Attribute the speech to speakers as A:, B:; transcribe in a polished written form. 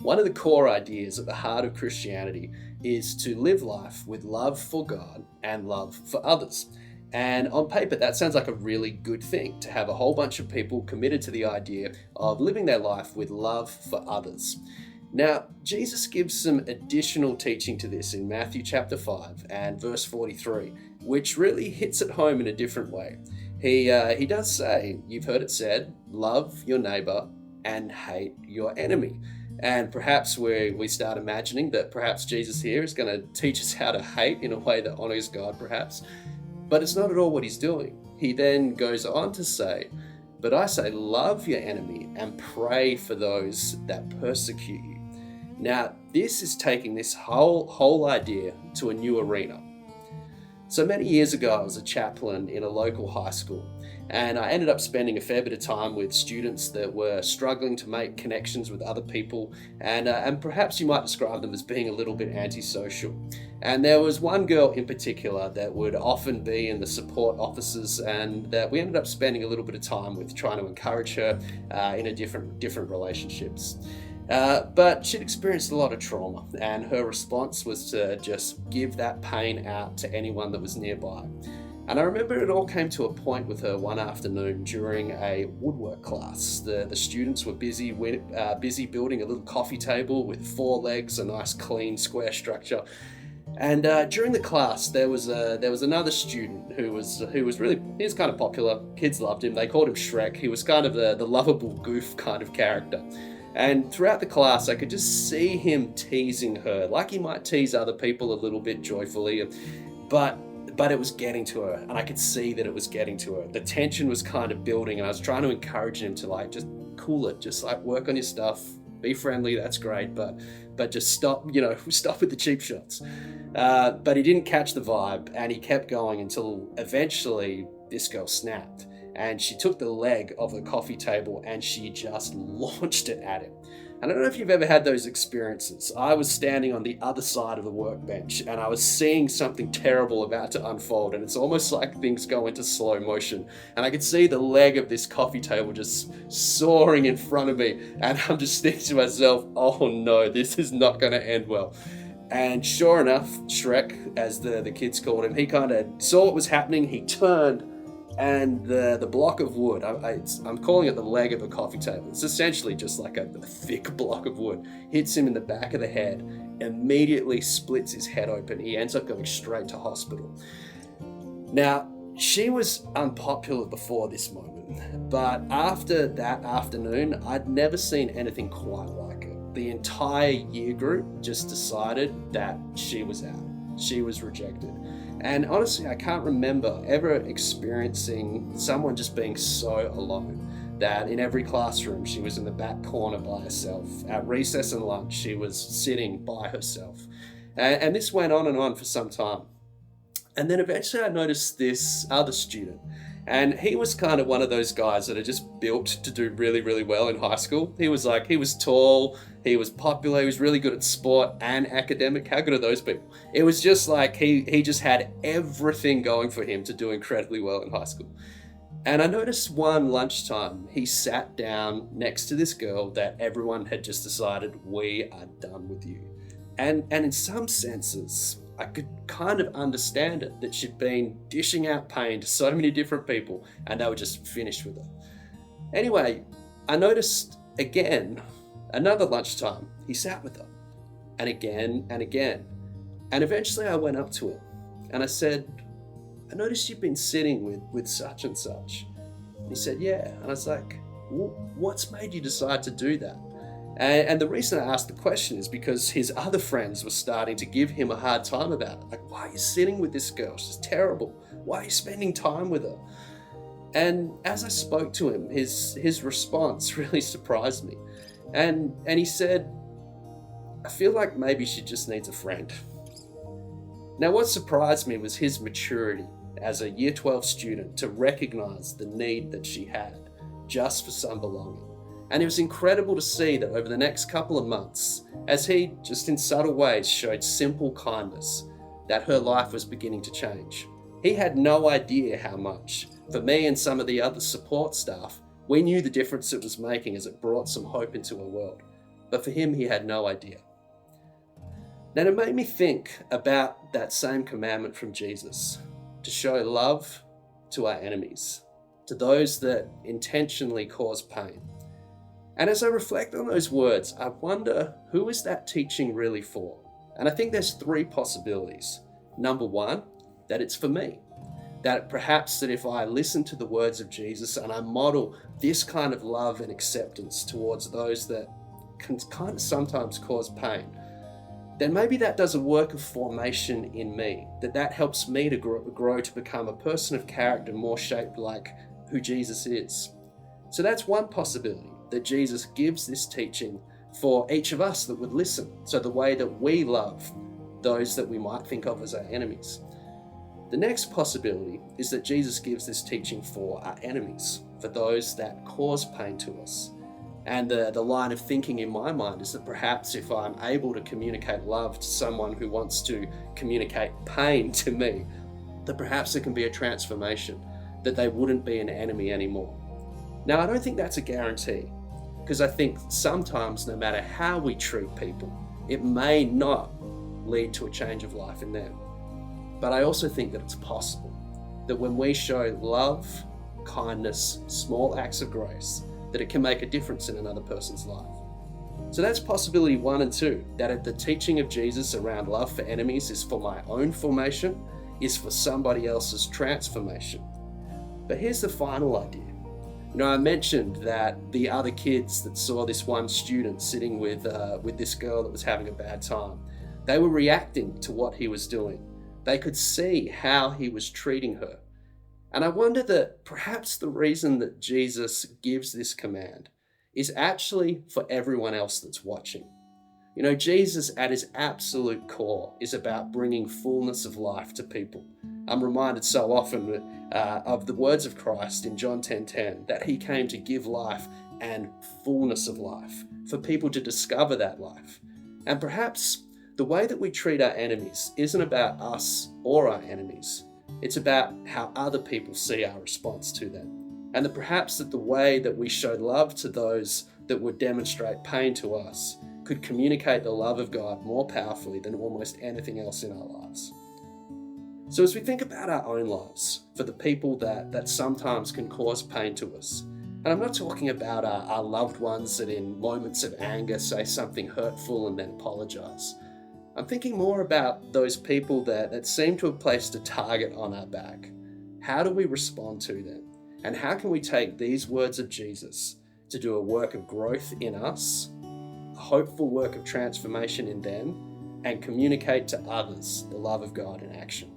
A: One of the core ideas at the heart of Christianity is to live life with love for God and love for others. And on paper, that sounds like a really good thing to have a whole bunch of people committed to the idea of living their life with love for others. Now, Jesus gives some additional teaching to this in Matthew chapter 5 and verse 43, which really hits it home in a different way. He does say, you've heard it said, love your neighbor and hate your enemy. And perhaps we start imagining that perhaps Jesus here is going to teach us how to hate in a way that honors God, perhaps. But it's not at all what he's doing. He then goes on to say, but I say, love your enemy and pray for those that persecute you. Now, this is taking this whole idea to a new arena. So many years ago, I was a chaplain in a local high school, and I ended up spending a fair bit of time with students that were struggling to make connections with other people, and perhaps you might describe them as being a little bit antisocial. And there was one girl in particular that would often be in the support offices, and that we ended up spending a little bit of time with, trying to encourage her in a different relationships. But she'd experienced a lot of trauma, and her response was to just give that pain out to anyone that was nearby. And I remember it all came to a point with her one afternoon during a woodwork class. The students were busy building a little coffee table with 4 legs, a nice clean square structure. And during the class, there was another student who was really, he was kind of popular. Kids loved him. They called him Shrek. He was kind of the lovable goof kind of character. And throughout the class, I could just see him teasing her, like he might tease other people a little bit joyfully, but it was getting to her, and I could see that it was getting to her. The tension was kind of building, and I was trying to encourage him to just cool it, just work on your stuff, be friendly, that's great, but just stop with the cheap shots. But he didn't catch the vibe, and he kept going until eventually this girl snapped. And she took the leg of the coffee table and she just launched it at him. And I don't know if you've ever had those experiences. I was standing on the other side of the workbench and I was seeing something terrible about to unfold, and it's almost like things go into slow motion. And I could see the leg of this coffee table just soaring in front of me, and I'm just thinking to myself, oh no, this is not going to end well. And sure enough, Shrek, as the kids called him, he kind of saw what was happening. He turned, and the block of wood, I'm calling it the leg of a coffee table. It's essentially just like a thick block of wood. Hits him in the back of the head, immediately splits his head open. He ends up going straight to hospital. Now, she was unpopular before this moment, but after that afternoon, I'd never seen anything quite like it. The entire year group just decided that she was out. She was rejected. And honestly, I can't remember ever experiencing someone just being so alone, that in every classroom she was in the back corner by herself. At recess and lunch, she was sitting by herself. And this went on and on for some time. And then eventually I noticed this other student. And he was kind of one of those guys that are just built to do really, really well in high school. He was tall, he was popular, he was really good at sport and academic. How good are those people? It was just like he just had everything going for him to do incredibly well in high school. And I noticed one lunchtime, he sat down next to this girl that everyone had just decided, we are done with you. And in some senses, I could kind of understand it, that she'd been dishing out pain to so many different people and they were just finished with her. Anyway, I noticed again, another lunchtime, he sat with her, and again and again. And eventually I went up to him and I said, I noticed you've been sitting with such and such. And he said, yeah. And I was like, what's made you decide to do that? And the reason I asked the question is because his other friends were starting to give him a hard time about it. Like, why are you sitting with this girl? She's terrible. Why are you spending time with her? And as I spoke to him, his response really surprised me. And he said, I feel like maybe she just needs a friend. Now, what surprised me was his maturity as a Year 12 student to recognize the need that she had just for some belonging. And it was incredible to see that over the next couple of months, as he, just in subtle ways, showed simple kindness, that her life was beginning to change. He had no idea how much. For me and some of the other support staff, we knew the difference it was making as it brought some hope into her world. but for him, he had no idea. Then it made me think about that same commandment from Jesus, to show love to our enemies, to those that intentionally cause pain. And as I reflect on those words, I wonder, who is that teaching really for? And I think there's three possibilities. Number one, that it's for me. That perhaps that if I listen to the words of Jesus and I model this kind of love and acceptance towards those that can kind of sometimes cause pain, then maybe that does a work of formation in me, that helps me to grow to become a person of character more shaped like who Jesus is. So that's one possibility, that Jesus gives this teaching for each of us that would listen, so the way that we love those that we might think of as our enemies. The next possibility is that Jesus gives this teaching for our enemies, for those that cause pain to us. And the line of thinking in my mind is that perhaps if I'm able to communicate love to someone who wants to communicate pain to me, that perhaps there can be a transformation, that they wouldn't be an enemy anymore. Now, I don't think that's a guarantee, because I think sometimes no matter how we treat people, it may not lead to a change of life in them. But I also think that it's possible that when we show love, kindness, small acts of grace, that it can make a difference in another person's life. So that's possibility 1 and 2, that the teaching of Jesus around love for enemies is for my own formation, is for somebody else's transformation. But here's the final idea. I mentioned that the other kids that saw this one student sitting with this girl that was having a bad time, they were reacting to what he was doing. They could see how he was treating her. And I wonder that perhaps the reason that Jesus gives this command is actually for everyone else that's watching. Jesus at his absolute core is about bringing fullness of life to people. I'm reminded so often of the words of Christ in John 10:10, that he came to give life and fullness of life, for people to discover that life. And perhaps the way that we treat our enemies isn't about us or our enemies. It's about how other people see our response to them. And that perhaps that the way that we show love to those that would demonstrate pain to us could communicate the love of God more powerfully than almost anything else in our lives. So as we think about our own lives, for the people that sometimes can cause pain to us, and I'm not talking about our loved ones that in moments of anger say something hurtful and then apologize. I'm thinking more about those people that seem to have placed a target on our back. How do we respond to them? And how can we take these words of Jesus to do a work of growth in us, a hopeful work of transformation in them, and communicate to others the love of God in action?